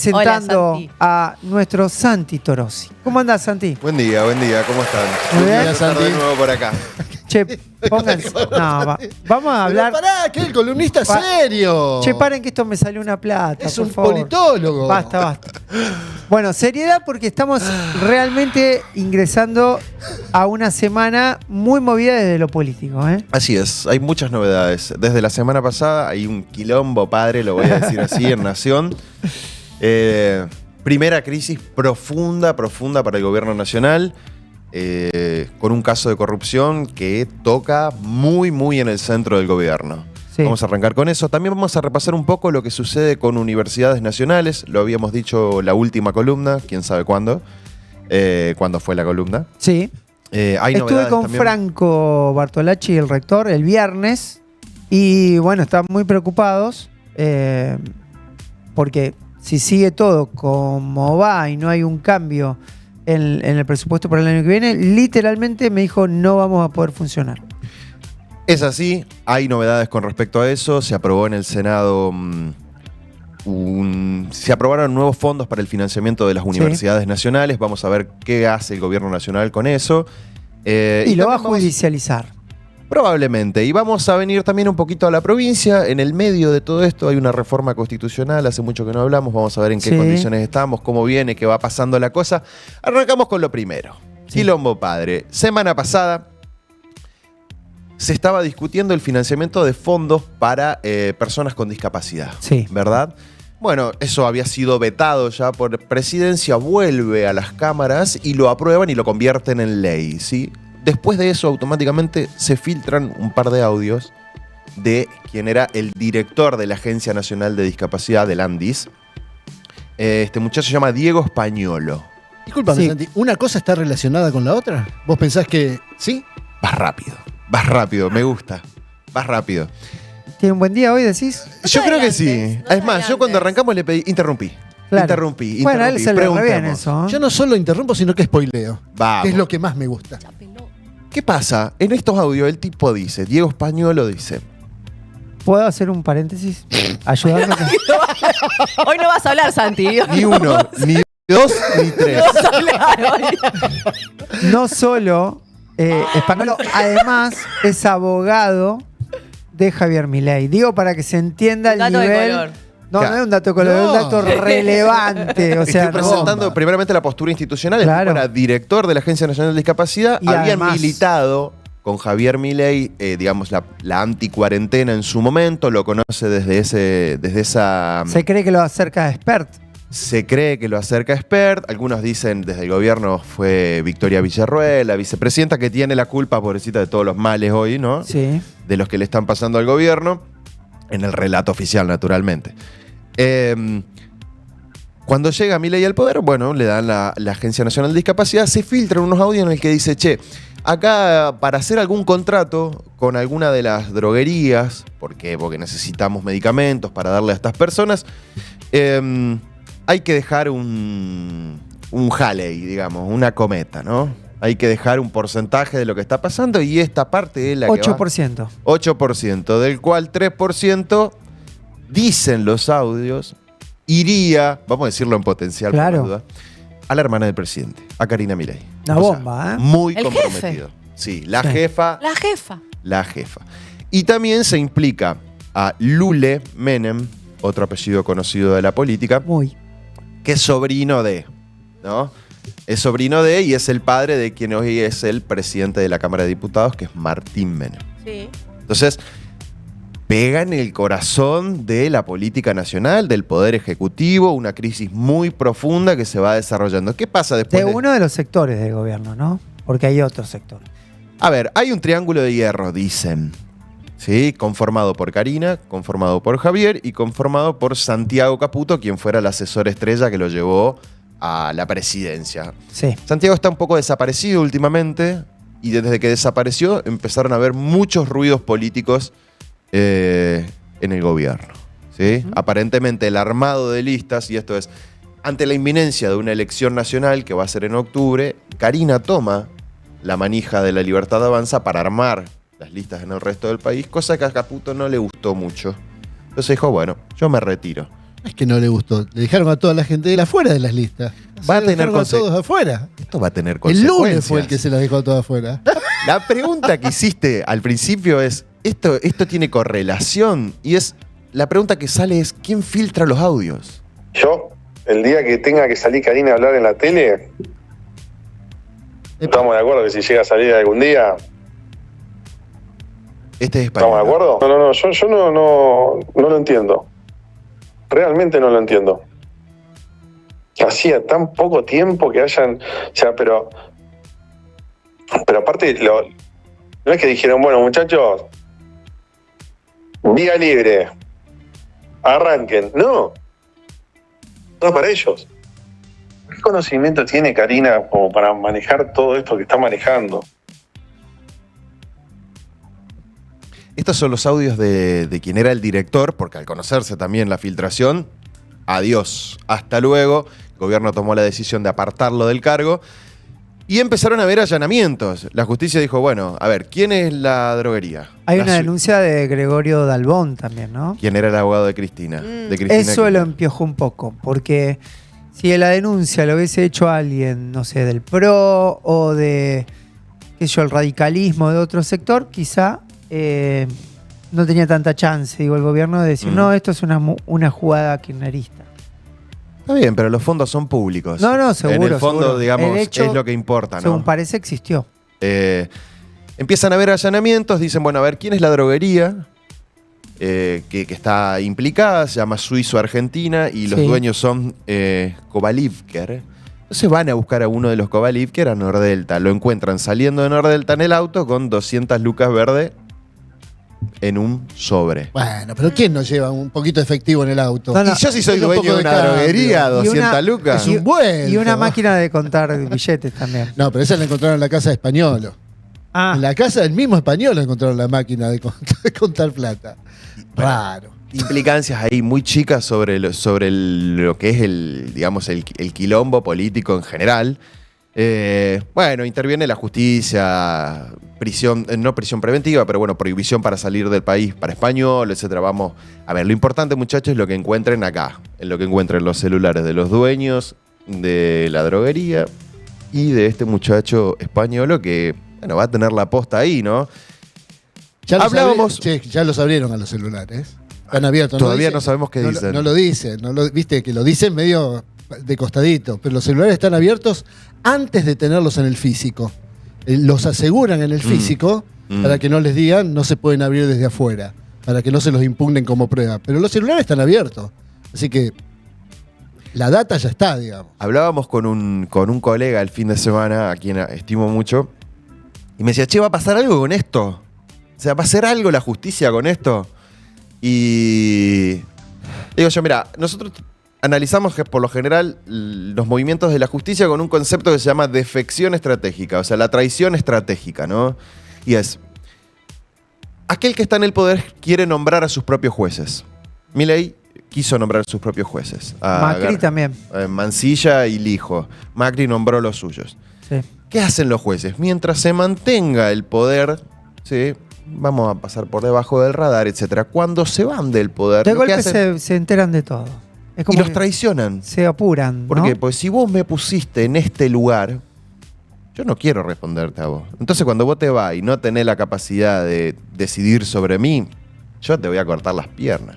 Presentando Santi. a nuestro Santi Torosi. ¿Cómo andás, Santi? Buen día, ¿cómo están? Muy bien. Buenas tardes de nuevo por acá. Che, pónganse. No, vamos a hablar. Pero pará, que el columnista Pa- serio. Che, paren que esto me salió una plata. Es por un favor. politólogo. Basta. Bueno, seriedad porque estamos realmente ingresando a una semana muy movida desde lo político, ¿eh? Así es, hay muchas novedades. Desde la semana pasada hay un quilombo padre, lo voy a decir así, en Nación. Primera crisis profunda para el gobierno nacional, con un caso de corrupción que toca muy en el centro del gobierno. Sí. Vamos a arrancar con eso. También vamos a repasar un poco lo que sucede con universidades nacionales. Lo habíamos dicho la última columna, quién sabe cuándo. ¿Cuándo fue la columna? Sí. Hay Estuve novedades con también. Franco Bartolacci, el rector, el viernes. Y bueno, están muy preocupados porque si sigue todo como va y no hay un cambio en el presupuesto para el año que viene, literalmente me dijo no vamos a poder funcionar. Es así, hay novedades con respecto a eso. Se aprobó en el Senado, se aprobaron nuevos fondos para el financiamiento de las universidades nacionales. Vamos a ver qué hace el gobierno nacional con eso. Y lo va a también vamos- judicializar. Probablemente. Y vamos a venir también un poquito a la provincia. En el medio de todo esto hay una reforma constitucional. Hace mucho que no hablamos. Vamos a ver en qué Sí. condiciones estamos, cómo viene, qué va pasando la cosa. Arrancamos con lo primero. Sí. Quilombo padre. Semana pasada se estaba discutiendo el financiamiento de fondos para personas con discapacidad. Sí. ¿Verdad? Bueno, eso había sido vetado ya por presidencia, vuelve a las cámaras y lo aprueban y lo convierten en ley, ¿sí? Después de eso, automáticamente se filtran un par de audios de quien era el director de la Agencia Nacional de Discapacidad, del ANDIS. Este muchacho se llama Diego Españolo. Discúlpame, Sí. Santi, ¿una cosa está relacionada con la otra? ¿Vos pensás que sí? Vas rápido, me gusta. Vas rápido. ¿Tiene un buen día hoy, decís? Yo creo que sí. adelantes, no Es más, yo cuando adelantes. arrancamos le pedí, interrumpí. Claro. Interrumpí. Bueno, a él se le re bien preguntemos. eso. ¿Eh? Yo no solo interrumpo, sino que spoileo. Vamos. Que es lo que más me gusta. ¿Qué pasa? En estos audios el tipo dice, Diego Españolo dice, ¿Puedo hacer un paréntesis? Ayudarme. Hoy no vas a hablar, Santi. ni uno, ni dos, ni tres. No vas a hablar hoy. No solo Españolo, además es abogado de Javier Milei. Digo para que se entienda el Dato de nivel. color. No, Claro. no es un dato de color, es un No. dato relevante. O sea, Estoy no. presentando primeramente la postura institucional. Claro. El tipo era director de la Agencia Nacional de Discapacidad. Y Había además- militado con Javier Milei, digamos, la anticuarentena en su momento. Lo conoce desde esa... Se cree que lo acerca a Expert. Se cree que lo acerca a Expert. Algunos dicen desde el gobierno fue Victoria Villarruel, la vicepresidenta, que tiene la culpa, pobrecita, de todos los males hoy, ¿no? Sí. De los que le están pasando al gobierno, en el relato oficial, naturalmente. Cuando llega Milei al poder, bueno, le dan la Agencia Nacional de Discapacidad, se filtran unos audios en el que dice, che, acá para hacer algún contrato con alguna de las droguerías, ¿por qué? Porque necesitamos medicamentos para darle a estas personas, hay que dejar un Halley, digamos, una cometa, ¿no? Hay que dejar un porcentaje de lo que está pasando y esta parte es la que va... 8%. 8%, del cual 3%, dicen los audios, iría, vamos a decirlo en potencial, Claro. por la duda, a la hermana del presidente, a Karina Milei. Una bomba, ¿eh? Muy El comprometido. Sí, la Sí. jefa, La jefa. la jefa. Y también se implica a Lule Menem, otro apellido conocido de la política, Muy. que es sobrino de, ¿no? Es sobrino de y es el padre de quien hoy es el presidente de la Cámara de Diputados, que es Martín Menem. Sí. Entonces, pega en el corazón de la política nacional, del poder ejecutivo, una crisis muy profunda que se va desarrollando. ¿Qué pasa después De de...? uno de los sectores del gobierno, ¿no? Porque hay otro sector. A ver, hay un triángulo de hierro, dicen. ¿Sí? Conformado por Karina, conformado por Javier y conformado por Santiago Caputo, quien fuera el asesor estrella que lo llevó a la presidencia. Sí. Santiago está un poco desaparecido últimamente y desde que desapareció empezaron a haber muchos ruidos políticos en el gobierno. ¿Sí? Aparentemente el armado de listas, y esto es, ante la inminencia de una elección nacional que va a ser en octubre, Karina toma la manija de La Libertad Avanza para armar las listas en el resto del país, cosa que a Caputo no le gustó mucho. Entonces dijo, bueno, yo me retiro. Es que no le gustó. Le dejaron a toda la gente de la afuera de las listas. Va a Le tener dejaron a todos afuera. Esto va a tener El consecuencias. lunes fue el que se la dejó a todas afuera. La pregunta que hiciste al principio es, ¿esto tiene correlación? Y la pregunta que sale es, ¿quién filtra los audios? Yo, el día que tenga que salir Karina a hablar en la tele, estamos de acuerdo que si llega a salir algún día, Este es español. ¿estamos de acuerdo? No, yo no lo entiendo. Realmente no lo entiendo. Hacía tan poco tiempo que hayan... O sea, pero aparte, no es que dijeron, bueno, muchachos, vía libre, arranquen. No es para ellos. ¿Qué conocimiento tiene Karina como para manejar todo esto que está manejando? Estos son los audios de quien era el director, porque al conocerse también la filtración, adiós, hasta luego. El gobierno tomó la decisión de apartarlo del cargo y empezaron a haber allanamientos. La justicia dijo, bueno, a ver, ¿quién es la droguería? Hay una denuncia de Gregorio Dalbón también, ¿no? ¿Quién era el abogado de Cristina? De Cristina Eso Kirchner. lo empiojó un poco, porque si la denuncia lo hubiese hecho alguien, no sé, del PRO o de, qué sé yo, el radicalismo de otro sector, quizá no tenía tanta chance, digo, el gobierno de decir, no, esto es una jugada kirchnerista. Está bien, pero los fondos son públicos. No, seguro. En el fondo, seguro. digamos, El hecho, es lo que importa, ¿no? según parece, existió. Empiezan a haber allanamientos, dicen, bueno, a ver, ¿quién es la droguería que está implicada? Se llama Suizo Argentina y los Sí. dueños son Kovalivker. Entonces van a buscar a uno de los Kovalivker a Nordelta. Lo encuentran saliendo de Nordelta en el auto con 200 lucas verdes en un sobre. Bueno, pero ¿quién no lleva un poquito de efectivo en el auto? No, no. Y yo si soy Es un dueño poco de de una cambio. droguería, Y 200 una- lucas. Es un vuelto. Y una máquina de contar billetes también. No, pero esa la encontraron en la casa de Españolo. Ah, En la casa del mismo Españolo encontraron la máquina de contar plata. Raro. Implicancias ahí muy chicas sobre lo que es el quilombo político en general. Bueno, interviene la justicia, no prisión preventiva, pero bueno, prohibición para salir del país para español, etcétera. Vamos a ver, lo importante, muchachos, es lo que encuentren acá, en lo que encuentren los celulares de los dueños de la droguería y de este muchacho españolo que, bueno, va a tener la posta ahí, ¿no? Ya los Hablábamos- ya los abrieron a los celulares. Están abiertos. Todavía dicen- no sabemos qué dicen. No lo dicen. Viste que lo dicen medio de costadito. Pero los celulares están abiertos antes de tenerlos en el físico. Los aseguran en el físico para que no les digan no se pueden abrir desde afuera. Para que no se los impugnen como prueba. Pero los celulares están abiertos. Así que la data ya está, digamos. Hablábamos con un colega el fin de semana, a quien estimo mucho, y me decía, che, ¿va a pasar algo con esto? O sea, ¿va a hacer algo la justicia con esto? Y digo yo, mira, nosotros analizamos que por lo general los movimientos de la justicia con un concepto que se llama defección estratégica, o sea, la traición estratégica, ¿no? Y es, aquel que está en el poder quiere nombrar a sus propios jueces. Milei quiso nombrar a sus propios jueces. Macri también. Mansilla y Lijo. Macri nombró los suyos. Sí. ¿Qué hacen los jueces? Mientras se mantenga el poder, ¿sí? Vamos a pasar por debajo del radar, etcétera. Cuando se van del poder, De lo que golpe hacen- se enteran de todo. Es y como los que traicionan. se apuran. ¿Por ¿no? qué? Pues si vos me pusiste en este lugar, yo no quiero responderte a vos. Entonces cuando vos te vas y no tenés la capacidad de decidir sobre mí, yo te voy a cortar las piernas.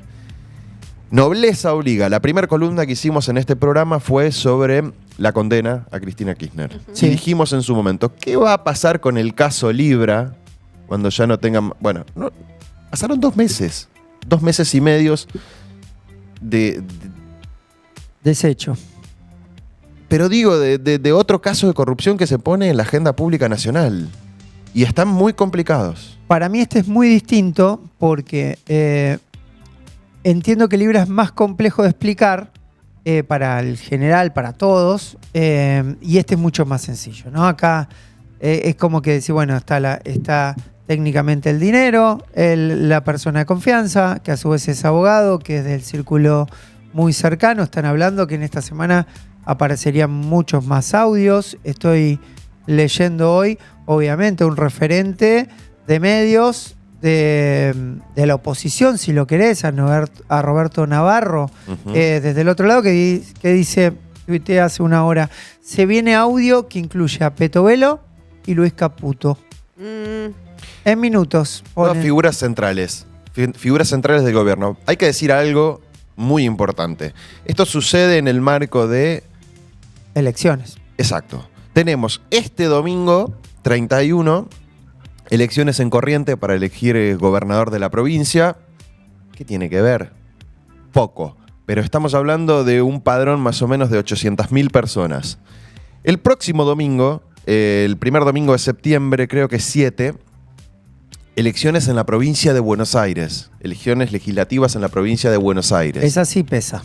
Nobleza obliga. La primera columna que hicimos en este programa fue sobre la condena a Cristina Kirchner. Sí. Y dijimos en su momento, ¿qué va a pasar con el caso Libra cuando ya no tengan... Bueno, pasaron 2 meses. 2 meses y medios de Desecho. pero digo, de otro caso de corrupción que se pone en la agenda pública nacional. Y están muy complicados. Para mí este es muy distinto porque entiendo que Libra es más complejo de explicar para el general, para todos, y este es mucho más sencillo, ¿no? Acá es como que decir, bueno, está técnicamente el dinero, la persona de confianza, que a su vez es abogado, que es del círculo muy cercano. Están hablando que en esta semana aparecerían muchos más audios. Estoy leyendo hoy, obviamente, un referente de medios de la oposición, si lo querés, a Roberto Navarro, desde el otro lado, que dice, tuiteé hace una hora, se viene audio que incluye a Petovelo y Luis Caputo. En minutos. Todas figuras centrales. Figuras centrales del gobierno. Hay que decir algo muy importante. Esto sucede en el marco de... elecciones. Exacto. Tenemos este domingo 31 elecciones en Corrientes para elegir gobernador de la provincia. ¿Qué tiene que ver? Poco. Pero estamos hablando de un padrón más o menos de 800.000 personas. El próximo domingo, el primer domingo de septiembre, creo que 7, elecciones en la provincia de Buenos Aires. Elecciones legislativas en la provincia de Buenos Aires. Esa sí pesa.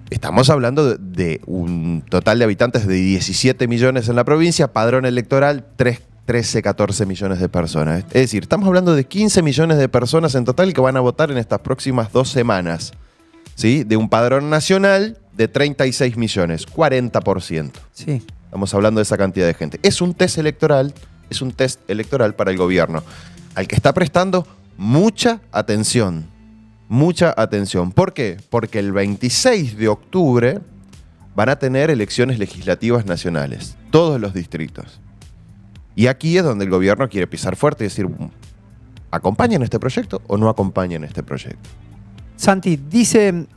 Estamos hablando de un total de habitantes de 17 millones en la provincia, padrón electoral 13, 14 millones de personas. Es decir, estamos hablando de 15 millones de personas en total que van a votar en estas próximas 2 semanas. ¿Sí? De un padrón nacional de 36 millones, 40%. Sí. Estamos hablando de esa cantidad de gente. Es un test electoral para el gobierno, al que está prestando mucha atención. Mucha atención. ¿Por qué? Porque el 26 de octubre van a tener elecciones legislativas nacionales, todos los distritos. Y aquí es donde el gobierno quiere pisar fuerte y decir, ¿acompañan este proyecto o no acompañan este proyecto? Santi, dice,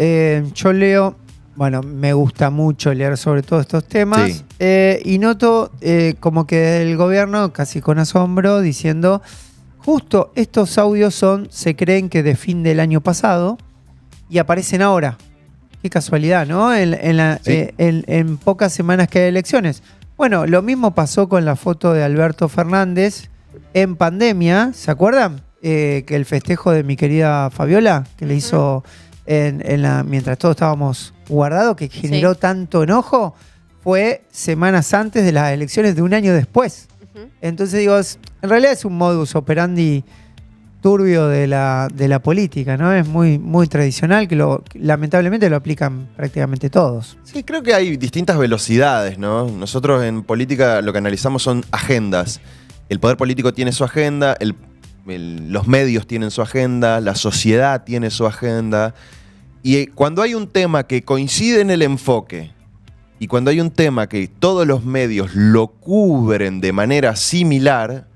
yo leo, bueno, me gusta mucho leer sobre todos estos temas, Sí. Y noto como que el gobierno, casi con asombro, diciendo, justo estos audios se creen que de fin del año pasado y aparecen ahora. Qué casualidad, ¿no? Sí. En pocas semanas que hay elecciones. Bueno, lo mismo pasó con la foto de Alberto Fernández en pandemia, ¿se acuerdan? Que el festejo de mi querida Fabiola, que le hizo mientras todos estábamos guardados, que generó tanto enojo, fue semanas antes de las elecciones de un año después. Entonces digo, en realidad es un modus operandi turbio de la política, ¿no? Es muy, muy tradicional, que lamentablemente lo aplican prácticamente todos. Sí, creo que hay distintas velocidades, ¿no? Nosotros en política lo que analizamos son agendas. El poder político tiene su agenda, los medios tienen su agenda, la sociedad tiene su agenda. Y cuando hay un tema que coincide en el enfoque y cuando hay un tema que todos los medios lo cubren de manera similar,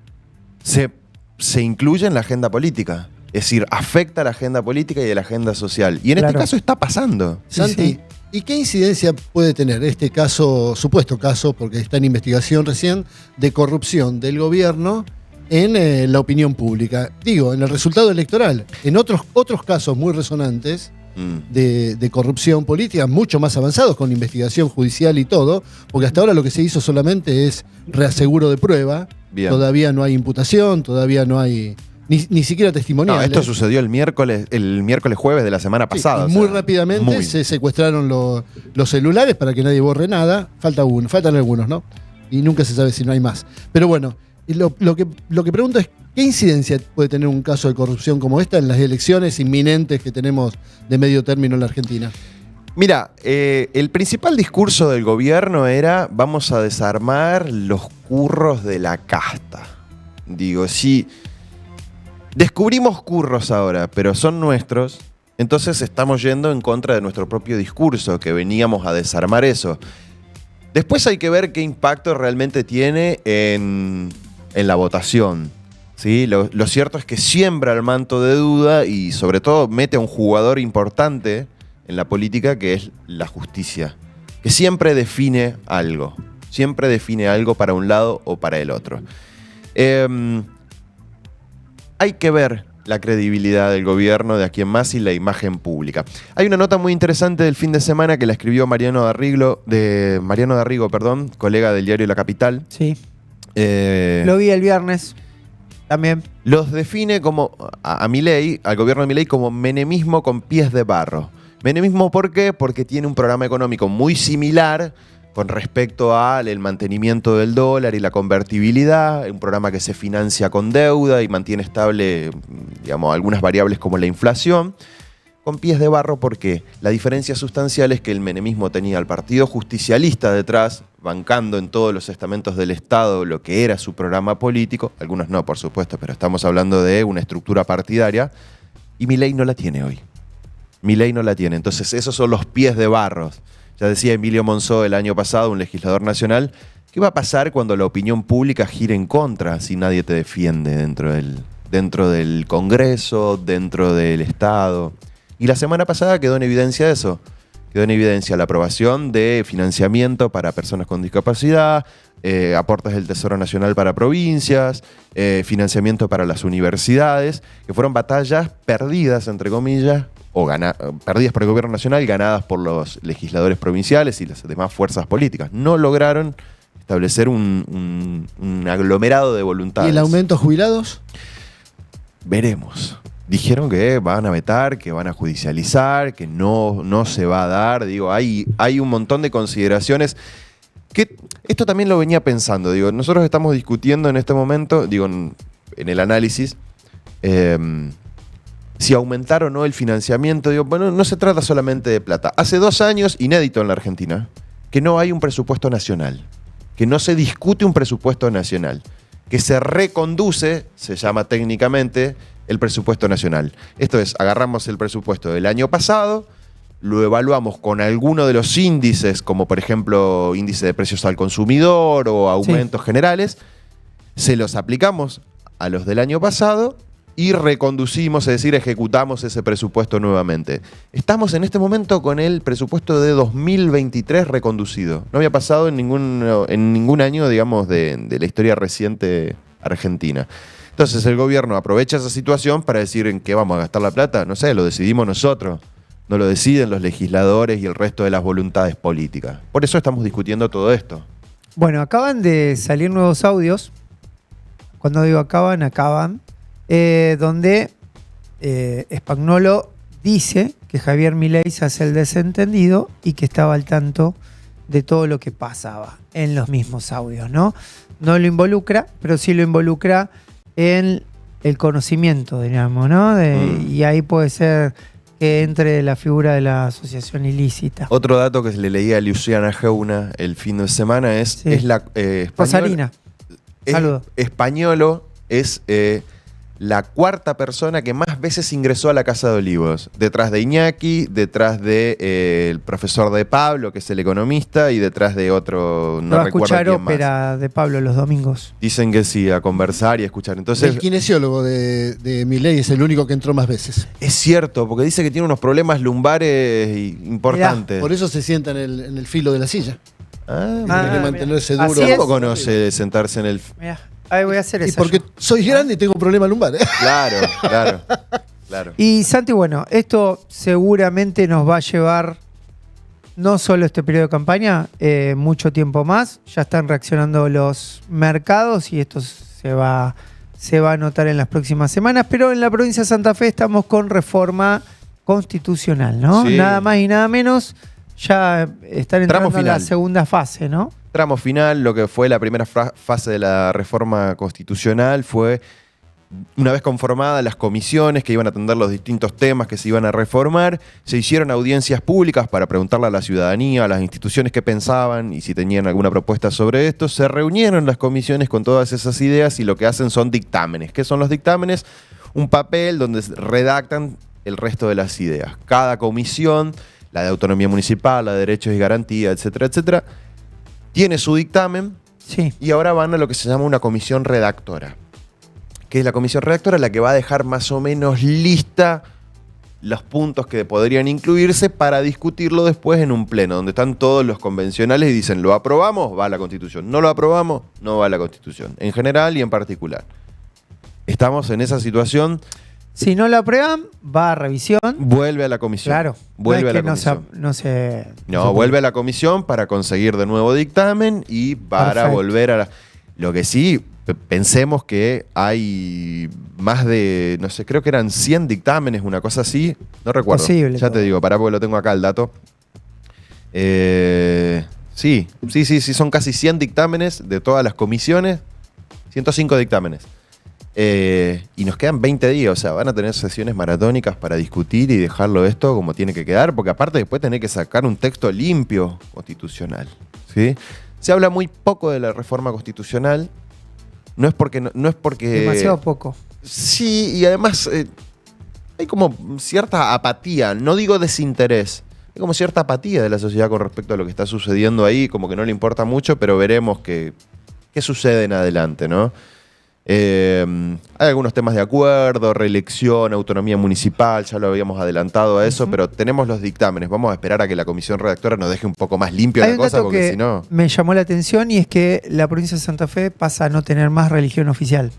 se incluye en la agenda política. Es decir, afecta a la agenda política y a la agenda social. Y en este caso está pasando. Santi, Sí. ¿Y qué incidencia puede tener este caso, supuesto caso, porque está en investigación recién, de corrupción del gobierno en la opinión pública? Digo, en el resultado electoral. En otros casos muy resonantes de corrupción política, mucho más avanzados, con investigación judicial y todo, porque hasta ahora lo que se hizo solamente es reaseguro de prueba. Bien. Todavía no hay imputación, todavía no hay ni siquiera testimoniales. No, esto sucedió el miércoles jueves de la semana pasada. Sí, y muy rápidamente se secuestraron los celulares para que nadie borre nada. Faltan algunos, ¿no? Y nunca se sabe si no hay más. Pero bueno, lo que pregunto es, ¿qué incidencia puede tener un caso de corrupción como esta en las elecciones inminentes que tenemos de medio término en la Argentina? Mira, el principal discurso del gobierno era: vamos a desarmar los curros de la casta. Digo, si descubrimos curros ahora, pero son nuestros, entonces estamos yendo en contra de nuestro propio discurso, que veníamos a desarmar eso. Después hay que ver qué impacto realmente tiene en la votación. ¿Sí? Lo cierto es que siembra el manto de duda y sobre todo mete a un jugador importante en la política, que es la justicia, que siempre define algo para un lado o para el otro. Hay que ver la credibilidad del gobierno de aquí en más y la imagen pública. Hay una nota muy interesante del fin de semana que la escribió Mariano Darrigo, colega del diario La Capital. Sí. Lo vi el viernes también. Los define como a Milei, al gobierno de Milei, como menemismo con pies de barro. Menemismo, ¿por qué? Porque tiene un programa económico muy similar con respecto al mantenimiento del dólar y la convertibilidad, un programa que se financia con deuda y mantiene estable, digamos, algunas variables como la inflación, con pies de barro, porque la diferencia sustancial es que el menemismo tenía al Partido Justicialista detrás, bancando en todos los estamentos del Estado lo que era su programa político, algunos no, por supuesto, pero estamos hablando de una estructura partidaria, y Milei no la tiene hoy. Milei no la tiene. Entonces, esos son los pies de barro. Ya decía Emilio Monzó el año pasado, un legislador nacional, ¿qué va a pasar cuando la opinión pública gire en contra si nadie te defiende dentro del Congreso, dentro del Estado? Y la semana pasada quedó en evidencia eso. Quedó en evidencia la aprobación de financiamiento para personas con discapacidad, aportes del Tesoro Nacional para provincias, financiamiento para las universidades, que fueron batallas perdidas, entre comillas, o perdidas por el gobierno nacional, ganadas por los legisladores provinciales y las demás fuerzas políticas. No lograron establecer un aglomerado de voluntades. ¿Y el aumento a jubilados? Veremos. Dijeron que van a vetar, que van a judicializar, que no se va a dar. Digo, hay un montón de consideraciones que esto también lo venía pensando. Digo, nosotros estamos discutiendo en este momento, digo, en el análisis, si aumentar o no el financiamiento. Digo, bueno, no se trata solamente de plata. Hace 2 años, inédito en la Argentina, que no hay un presupuesto nacional, que no se discute un presupuesto nacional, que se reconduce, se llama técnicamente, el presupuesto nacional. Esto es, agarramos el presupuesto del año pasado, lo evaluamos con alguno de los índices, como por ejemplo índice de precios al consumidor o aumentos generales, se los aplicamos a los del año pasado y reconducimos, es decir, ejecutamos ese presupuesto nuevamente. Estamos en este momento con el presupuesto de 2023 reconducido. No había pasado en ningún año, digamos, de la historia reciente argentina. Entonces el gobierno aprovecha esa situación para decir en qué vamos a gastar la plata. No sé, lo decidimos nosotros. No lo deciden los legisladores y el resto de las voluntades políticas. Por eso estamos discutiendo todo esto. Bueno, acaban de salir nuevos audios. Cuando digo acaban, donde Spagnuolo dice que Javier Milei se hace el desentendido y que estaba al tanto de todo lo que pasaba en los mismos audios, ¿no? No lo involucra, pero sí lo involucra en el conocimiento, digamos, ¿no? Y ahí puede ser que entre la figura de la asociación ilícita. Otro dato que le leía a Luciana Geuna el fin de semana es la Rosarina. Saludos. Spagnuolo es la 4ª persona que más veces ingresó a la Casa de Olivos. Detrás de Iñaki, detrás de el profesor de Pablo, que es el economista, y detrás de otro, no va a recuerdo escuchar quién más. ópera de Pablo los domingos. Dicen que sí, a conversar y a escuchar. Entonces, El kinesiólogo de Milei es el único que entró más veces. es cierto, porque dice que tiene unos problemas lumbares importantes. Por eso se sienta en el filo de la silla. Tiene que mira. mantenerse Así duro. es. ¿Cómo conoce sentarse en el...? Mirá, ahí voy a hacer Y eso. porque soy grande y tengo problemas lumbares. Claro. Y Santi, bueno, esto seguramente nos va a llevar no solo este periodo de campaña, mucho tiempo más. Ya están reaccionando los mercados y esto se va a notar en las próximas semanas. Pero en la provincia de Santa Fe estamos con reforma constitucional, ¿no? Sí. Nada más y nada menos. Ya están entrando en la final. segunda fase, ¿no? Tramo final, lo que fue la primera fase de la reforma constitucional fue, una vez conformadas las comisiones que iban a atender los distintos temas que se iban a reformar, se hicieron audiencias públicas para preguntarle a la ciudadanía, a las instituciones qué pensaban y si tenían alguna propuesta sobre esto. Se reunieron las comisiones con todas esas ideas y lo que hacen son dictámenes. ¿Qué son los dictámenes? Un papel donde redactan el resto de las ideas. Cada comisión, la de autonomía municipal, la de derechos y garantías, etcétera, etcétera, tiene su dictamen. Sí. Y ahora van a lo que se llama una comisión redactora, que es la comisión redactora la que va a dejar más o menos lista los puntos que podrían incluirse para discutirlo después en un pleno, donde están todos los convencionales y dicen, ¿lo aprobamos? Va a la Constitución. ¿No lo aprobamos? No va a la Constitución. En general y en particular. Estamos en esa situación. Si no lo aprueban, va a revisión. Vuelve a la comisión. Claro. Vuelve a la no es que comisión. no Vuelve a la comisión para conseguir de nuevo dictamen y para Perfecto. volver a la... Lo que sí, pensemos que hay más de, no sé, creo que eran 100 dictámenes, una cosa así. No recuerdo. Posible Ya todo. te digo, pará porque lo tengo acá el dato. Sí, son casi 100 dictámenes de todas las comisiones. 105 dictámenes. Y nos quedan 20 días, o sea, van a tener sesiones maratónicas para discutir y dejarlo esto como tiene que quedar, porque aparte después tenés que sacar un texto limpio constitucional, ¿sí? Se habla muy poco de la reforma constitucional. No es porque... No es porque Demasiado poco. Sí, y además hay como cierta apatía, no digo desinterés, hay como cierta apatía de la sociedad con respecto a lo que está sucediendo ahí, como que no le importa mucho, pero veremos qué sucede en adelante, ¿no? Hay algunos temas de acuerdo, reelección, autonomía municipal, ya lo habíamos adelantado a eso, pero tenemos los dictámenes. Vamos a esperar a que la comisión redactora nos deje un poco más limpio Hay la un cosa, dato porque que si no... me llamó la atención y es que la provincia de Santa Fe pasa a no tener más religión oficial.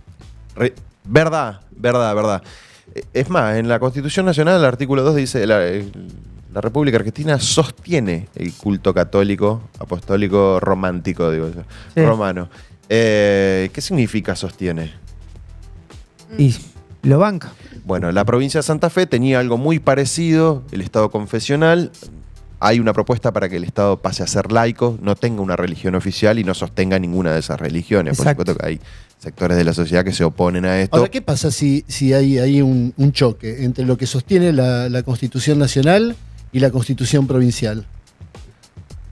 Verdad. Es más, en la Constitución Nacional, el artículo 2 dice: la República Argentina sostiene el culto católico, apostólico, romántico, digo yo, Sí. romano. ¿Qué significa sostiene? Y lo banca. Bueno, la provincia de Santa Fe tenía algo muy parecido, el Estado confesional. Hay una propuesta para que el Estado pase a ser laico, no tenga una religión oficial y no sostenga ninguna de esas religiones. Exacto. Por supuesto que hay sectores de la sociedad que se oponen a esto. Ahora, ¿qué pasa si hay un choque entre lo que sostiene la Constitución Nacional y la Constitución Provincial?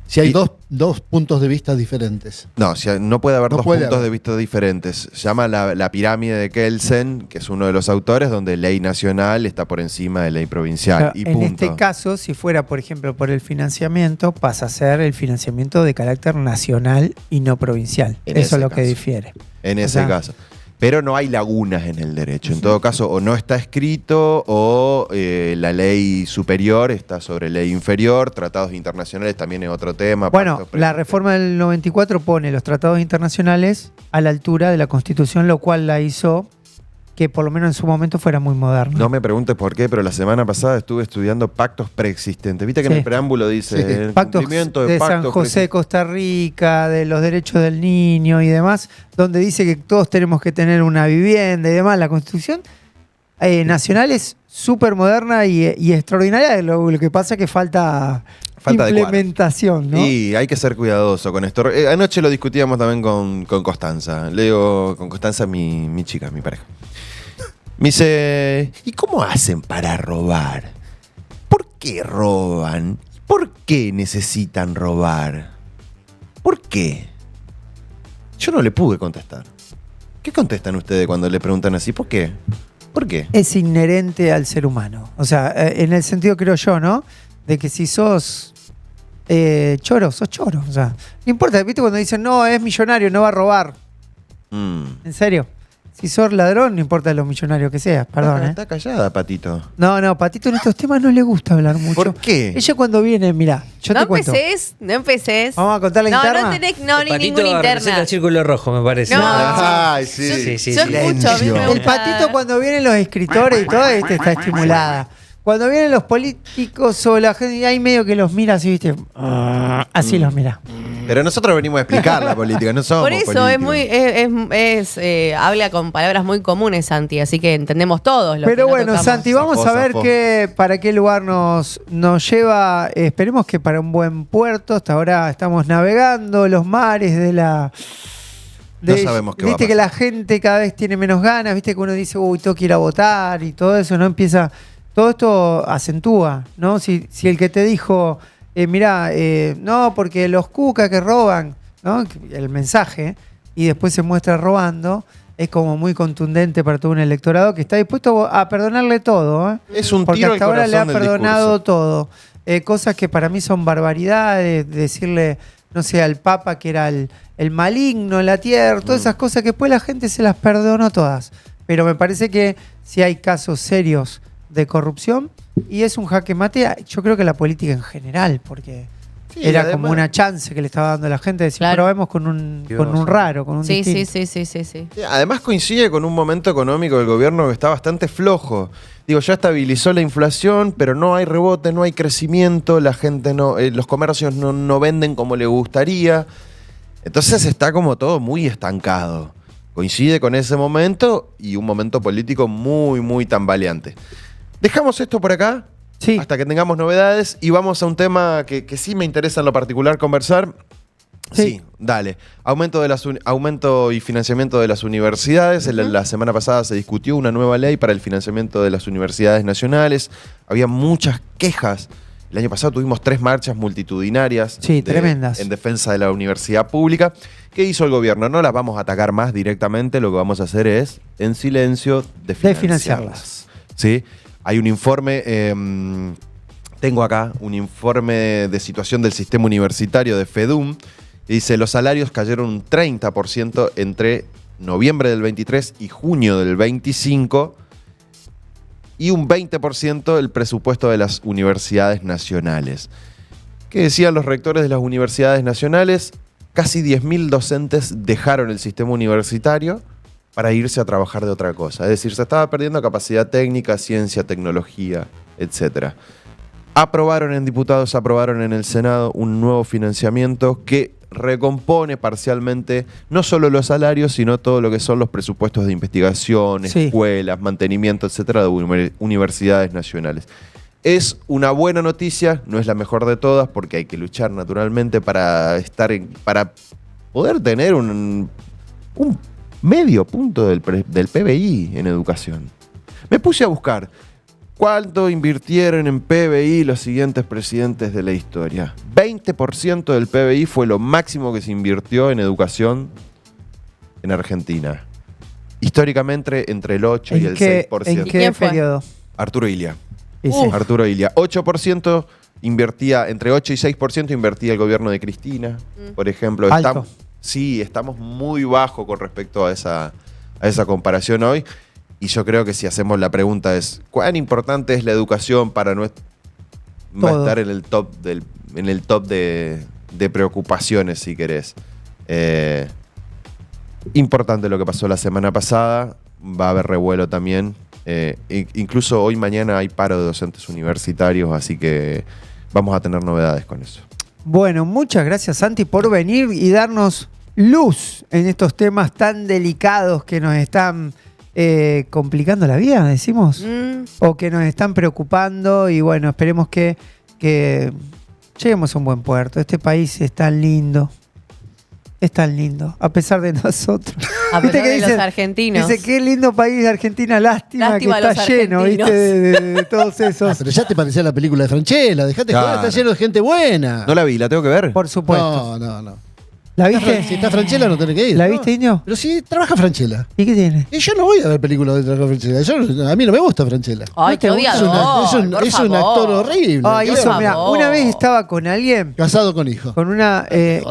Si hay Y- dos puntos de vista diferentes. No, no puede haber No dos puede puntos haber. de vista diferentes. Se llama la pirámide de Kelsen, que es uno de los autores, donde ley nacional está por encima de ley provincial. Claro, Y en punto. este caso, si fuera, por ejemplo, por el financiamiento, pasa a ser el financiamiento de carácter nacional y no provincial. En Eso ese es lo que caso. difiere. En O ese sea, caso. Pero no hay lagunas en el derecho. En todo caso, o no está escrito o la ley superior está sobre ley inferior. Tratados internacionales también es otro tema. Bueno, pactos la preexistentes. reforma del 94 pone los tratados internacionales a la altura de la Constitución, lo cual la hizo que por lo menos en su momento fuera muy moderna. No me preguntes por qué, pero la semana pasada estuve estudiando pactos preexistentes. Viste que en Sí. el preámbulo dice Sí. el Pactos cumplimiento de de San pactos José, Costa Rica, de los derechos del niño y demás, donde dice que todos tenemos que tener una vivienda y demás. La Constitución nacional es súper moderna y extraordinaria. Lo que pasa es que falta Falta de implementación, ¿no? Y hay que ser cuidadoso con esto. Anoche lo discutíamos también con Constanza. Le digo, con Constanza, mi chica, mi pareja. Me dice, ¿y cómo hacen para robar? ¿Por qué roban? ¿Por qué necesitan robar? ¿Por qué? Yo no le pude contestar. ¿Qué contestan ustedes cuando le preguntan así? ¿Por qué? ¿Por qué? Es inherente al ser humano. O sea, en el sentido, creo yo, ¿no? De que si sos choro, sos choro. O sea, no importa, ¿viste? Cuando dicen, no, es millonario, no va a robar. En serio. Si sos ladrón, no importa lo millonario que seas, perdón. Está callada, Patito. No, Patito en estos temas no le gusta hablar mucho. ¿Por qué? Ella cuando viene, mira, yo No te cuento. no empeces. Vamos a contar la no, interna. no tenés ni Patito ninguna representa interna. el círculo rojo, me parece. No. Ay, sí. Yo escucho, a mí me El gusta. Patito cuando vienen los escritores y todo, está estimulada. Cuando vienen los políticos o la gente, ahí medio que los mira así, ¿viste? Así los mira. Pero nosotros venimos a explicar la política, no somos Por eso políticos. habla con palabras muy comunes, Santi, así que entendemos todos. Lo Pero que no bueno, tocamos. Santi, vamos a ver Zafó. para qué lugar nos lleva. Esperemos que para un buen puerto. Hasta ahora estamos navegando los mares de la. No sabemos qué va a Viste que pasar. la gente cada vez tiene menos ganas, viste que uno dice, uy, tengo que ir a votar y todo eso, ¿no? Empieza. Todo esto acentúa, ¿no? Si el que te dijo, mirá, no, porque los cucas que roban, ¿no? El mensaje, y después se muestra robando, es como muy contundente para todo un electorado que está dispuesto a perdonarle todo, ¿eh? Es un Porque tiro al hasta ahora le ha corazón del perdonado discurso. todo. Cosas que para mí son barbaridades, decirle, no sé, al Papa que era el maligno en la tierra, todas esas cosas que después la gente se las perdonó todas. Pero me parece que si hay casos serios de corrupción, y es un jaque mate, yo creo que la política en general, porque Sí, era además- como una chance que le estaba dando a la gente de decir, Claro. probemos con un raro, con un Sí, distinto. sí. Además coincide con un momento económico del gobierno que está bastante flojo. Digo, ya estabilizó la inflación, pero no hay rebote, no hay crecimiento, la gente no, los comercios no venden como le gustaría. Entonces está como todo muy estancado. Coincide con ese momento y un momento político muy, muy tambaleante. Dejamos esto por acá Sí. hasta que tengamos novedades y vamos a un tema que sí me interesa en lo particular conversar. Sí, dale. Aumento y financiamiento de las universidades. La semana pasada se discutió una nueva ley para el financiamiento de las universidades nacionales. Había muchas quejas El año pasado tuvimos 3 marchas multitudinarias. Sí, tremendas. En defensa de la universidad pública. ¿Qué hizo el gobierno? No las vamos a atacar más directamente, lo que vamos a hacer es, en silencio, desfinanciarlas. ¿Sí? Hay un informe, tengo acá un informe de situación del sistema universitario de FEDUM, que dice los salarios cayeron un 30% entre noviembre del 23 y junio del 25, y un 20% el presupuesto de las universidades nacionales. ¿Qué decían los rectores de las universidades nacionales? Casi 10.000 docentes dejaron el sistema universitario para irse a trabajar de otra cosa. Es decir, se estaba perdiendo capacidad técnica, ciencia, tecnología, etc. Aprobaron en diputados, aprobaron en el Senado un nuevo financiamiento que recompone parcialmente no solo los salarios, sino todo lo que son los presupuestos de investigación, Sí. escuelas, mantenimiento, etcétera, de universidades nacionales. Es una buena noticia, no es la mejor de todas, porque hay que luchar naturalmente para para poder tener un medio punto del PBI en educación. Me puse a buscar cuánto invirtieron en PBI los siguientes presidentes de la historia. 20% del PBI fue lo máximo que se invirtió en educación en Argentina. Históricamente entre el 8 y el 6%. ¿En ¿Y qué quién fue? periodo? Arturo Illia. Y sí. Arturo Illia. 8% invertía, entre 8 y 6% invertía el gobierno de Cristina, por ejemplo. Alto. Estamos muy bajo con respecto a esa comparación hoy. Y yo creo que si hacemos la pregunta es, ¿cuán importante es la educación para no Todo. estar en el top de preocupaciones, si querés? Importante lo que pasó la semana pasada. Va a haber revuelo también. Incluso hoy, mañana hay paro de docentes universitarios, así que vamos a tener novedades con eso. Bueno, muchas gracias, Santi, por venir y darnos luz en estos temas tan delicados que nos están complicando la vida, decimos, o que nos están preocupando. Y bueno, esperemos que lleguemos a un buen puerto. Este país es tan lindo. Es tan lindo, a pesar de nosotros. A ¿Viste pesar que de los dicen? argentinos. Dice, qué lindo país de Argentina, lástima Lástima que los está lleno, argentinos. ¿viste? De todos Ah, esos. pero ya te parecía la película de Franchella, dejate Claro. joder, está lleno de gente buena. ¿No la vi? ¿La tengo que ver? Por supuesto. No. ¿La Si viste? está Franchella no tenés que ir. ¿La ¿no? viste, Indio? Pero sí, trabaja Franchella. ¿Y qué tiene? Y yo no voy a ver películas de trabajo Franchella. A mí no me gusta Franchella. Ay, qué ¿No te gusta? odiador. por Es un favor. actor horrible. Ay, ¿Qué eso, hago? mira, favor. una vez estaba con alguien, Casado con hijo. con una, Joder.